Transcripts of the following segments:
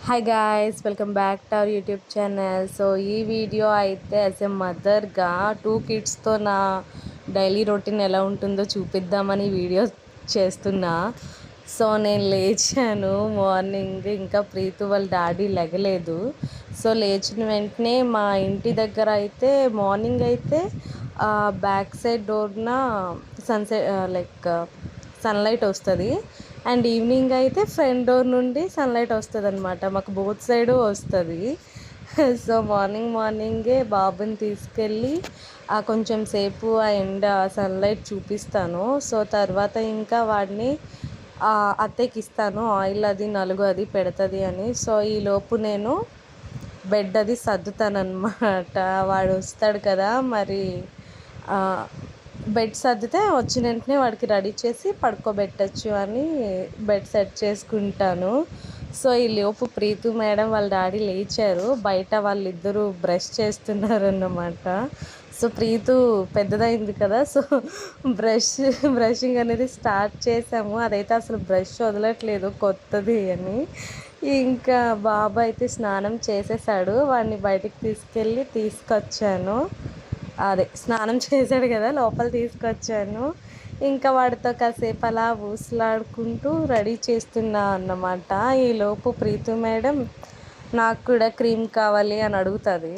Hi guys, welcome back to our YouTube channel. So ఈ video అయితే as a మదర్గా 2 కిడ్స్తో నా daily routine ఎలా ఉంటుందో చూపిద్దామని వీడియో చేస్తున్నా. సో నేను లేచాను మార్నింగ్, ఇంకా ప్రీతు వాళ్ళ డాడీ లెగలేదు. సో లేచిన వెంటనే మా ఇంటి దగ్గర అయితే మార్నింగ్ అయితే బ్యాక్ సైడ్ డోర్న సన్సెట్ లైక్ సన్లైట్ వస్తుంది, అండ్ ఈవినింగ్ అయితే ఫ్రంట్ డోర్ నుండి సన్లైట్ వస్తుంది అనమాట. మాకు బోత్ సైడ్ వస్తుంది. సో మార్నింగే బాబుని తీసుకెళ్ళి కొంచెం సేపు ఆ ఎండ సన్లైట్ చూపిస్తాను. సో తర్వాత ఇంకా వాడిని అత్తయ్యకి ఇస్తాను, ఆయిల్ అది నలుగు అది పెడుతుంది అని. సో ఈలోపు నేను బెడ్ అది సర్దుతానమాట. వాడు వస్తాడు కదా, మరి బెడ్ సర్దితే వచ్చిన వెంటనే వాడికి రెడీ చేసి పడుకోబెట్టచ్చు అని బెడ్ సెట్ చేసుకుంటాను. సో ఈ లోపు ప్రీతు మేడం వాళ్ళ డాడీ లేచారు, బయట వాళ్ళిద్దరూ బ్రష్ చేస్తున్నారు అన్నమాట. సో ప్రీతు పెద్దదైంది కదా, సో బ్రషింగ్ అనేది స్టార్ట్ చేసాము. అదైతే అసలు బ్రష్ వదలట్లేదు కొత్తది అని. ఇంకా బాబు అయితే స్నానం చేసేసాడు, వాడిని బయటికి తీసుకొచ్చాను. అదే స్నానం చేశాడు కదా, లోపల తీసుకొచ్చాను. ఇంకా వాడితో కాసేపు అలా ఊసలాడుకుంటూ రెడీ చేస్తున్నా అన్నమాట. ఈలోపు ప్రీతు మేడం నాకు కూడా క్రీమ్ కావాలి అని అడుగుతుంది.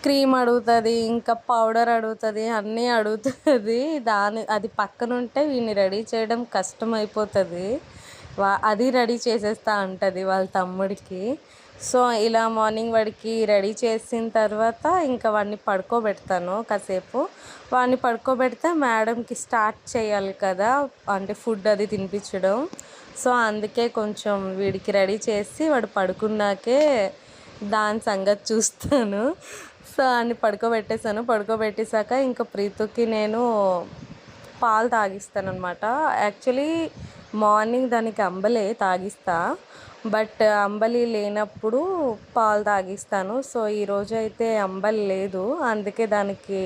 క్రీమ్ అడుగుతుంది, ఇంకా పౌడర్ అడుగుతుంది, అన్నీ అడుగుతుంది. అది పక్కన ఉంటే వీడిని రెడీ చేయడం కష్టం అయిపోతుంది. అది రెడీ చేసేస్తా అంటుంది వాళ్ళ తమ్ముడికి. సో ఇలా మార్నింగ్ వాడికి రెడీ చేసిన తర్వాత ఇంకా వాడిని పడుకోబెడతాను కాసేపు. వాడిని పడుకోబెడితే మేడంకి స్టార్ట్ చేయాలి కదా, అంటే ఫుడ్ అది తినిపించడం. సో అందుకే కొంచెం వీడికి రెడీ చేసి వాడు పడుకున్నాకే దాని సంగతి చూస్తాను. సో అన్ని పడుకోబెట్టేశాక ఇంకా ప్రీతుకి నేను పాలు తాగిస్తాను అనమాట. యాక్చువల్లీ మార్నింగ్ దానికి అంబలే తాగిస్తా, బట్ అంబలి లేనప్పుడు పాలు తాగిస్తాను. సో ఈరోజు అయితే అంబలి లేదు, అందుకే దానికి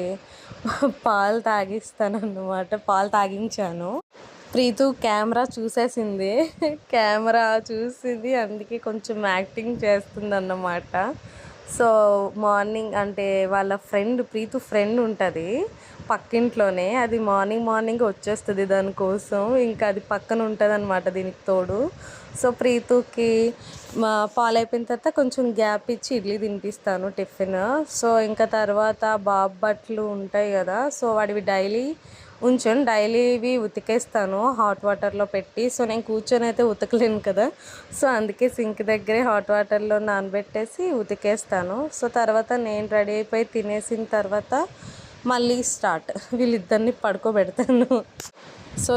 పాలు తాగిస్తాను అన్నమాట. పాలు తాగించాను. ప్రీతు కెమెరా చూసేసింది, కెమెరా చూసింది, అందుకే కొంచెం యాక్టింగ్ చేస్తుంది అన్నమాట. సో మార్నింగ్ అంటే వాళ్ళ ప్రీతు ఫ్రెండ్ ఉంటుంది పక్కింట్లోనే, అది మార్నింగ్ వచ్చేస్తుంది దానికోసం. ఇంకా అది పక్కన ఉంటుంది అనమాట దీనికి తోడు. సో ప్రీతుకి పాలు అయిపోయిన తర్వాత కొంచెం గ్యాప్ ఇచ్చి ఇడ్లీ తినిపిస్తాను టిఫిన్. సో ఇంకా తర్వాత బాబు బట్టలు ఉంటాయి కదా, సో వాడివి డైలీవి ఉతికేస్తాను హాట్ వాటర్లో పెట్టి. సో నేను కూర్చొని అయితే ఉతకలేను కదా, సో అందుకే సింక్ దగ్గరే హాట్ వాటర్లో నానబెట్టేసి ఉతికేస్తాను. సో తర్వాత నేను రెడీ అయిపోయి తినేసిన తర్వాత మళ్ళీ స్టార్ట్, వీళ్ళిద్దరిని పడుకోబెడతాను. సో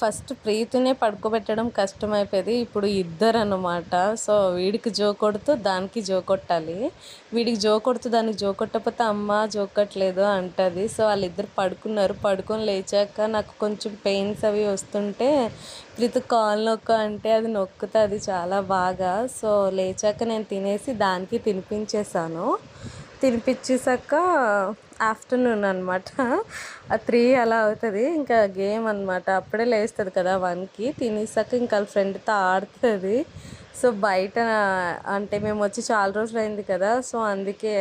ఫస్ట్ ప్రీతినే పడుకోబెట్టడం కష్టమైపోయేది, ఇప్పుడు ఇద్దరు అన్నమాట. సో వీడికి జో కొడుతూ దానికి జో కొట్టాలి, వీడికి జో కొడుతూ దానికి జో కొట్టకపోతే అమ్మ జో కొట్టలేదు అంటుంది. సో వాళ్ళిద్దరు పడుకొని లేచాక నాకు కొంచెం పెయిన్స్ అవి వస్తుంటే ప్రీతి కాలు నొక్క అంటే అది నొక్కుతుంది చాలా బాగా. సో లేచాక నేను తినేసి దానికి తినిపించేసాక ఆఫ్టర్నూన్ అనమాట 3 అలా అవుతుంది, ఇంకా గేమ్ అనమాట. అప్పుడే లేస్తుంది కదా 1కి. తినేసాక ఇంకా వాళ్ళ ఫ్రెండ్తో ఆడుతుంది. సో బయట అంటే మేము వచ్చి చాలా రోజులు అయింది కదా, సో అందుకే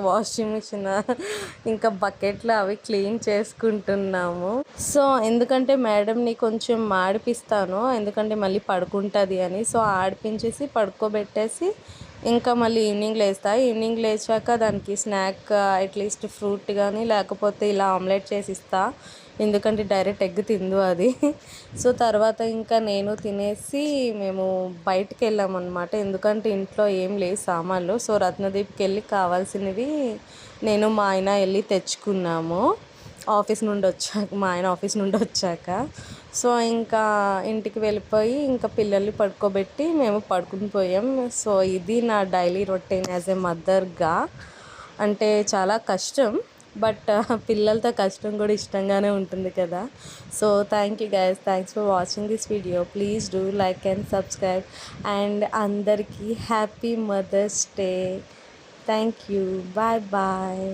వాషింగ్ మిషన్ ఇంకా బకెట్లు అవి క్లీన్ చేసుకుంటున్నాము. సో ఎందుకంటే మేడంని కొంచెం ఆడిపిస్తాను, ఎందుకంటే మళ్ళీ పడుకుంటుంది అని. సో ఆడిపించేసి పడుకోబెట్టేసి ఇంకా మళ్ళీ ఈవినింగ్ లేచాక దానికి స్నాక్ అట్లీస్ట్ ఫ్రూట్ కానీ లేకపోతే ఇలా ఆమ్లెట్ చేసి ఇస్తా, ఎందుకంటే డైరెక్ట్ ఎగ్ తిందు అది. సో తర్వాత ఇంకా నేను తినేసి మేము బయటకు వెళ్ళామన్నమాట, ఎందుకంటే ఇంట్లో ఏం లేవు సామాన్లు. సో రత్నదీప్కి వెళ్ళి కావాల్సినవి నేను మా ఆయన వెళ్ళి తెచ్చుకున్నాము మా ఆయన ఆఫీస్ నుండి వచ్చాక. సో ఇంకా ఇంటికి వెళ్ళిపోయి ఇంకా పిల్లల్ని పడుకోబెట్టి మేము పడుకుని పోయాం. సో ఇది నా డైలీ రొటీన్ యాజ్ ఎ మదర్గా. అంటే చాలా కష్టం, బట్ పిల్లలతో కష్టం కూడా ఇష్టంగానే ఉంటుంది కదా. So thank you guys, thanks for watching this video. Please do like and subscribe, and అందరికీ happy mother's day. Thank you, bye bye.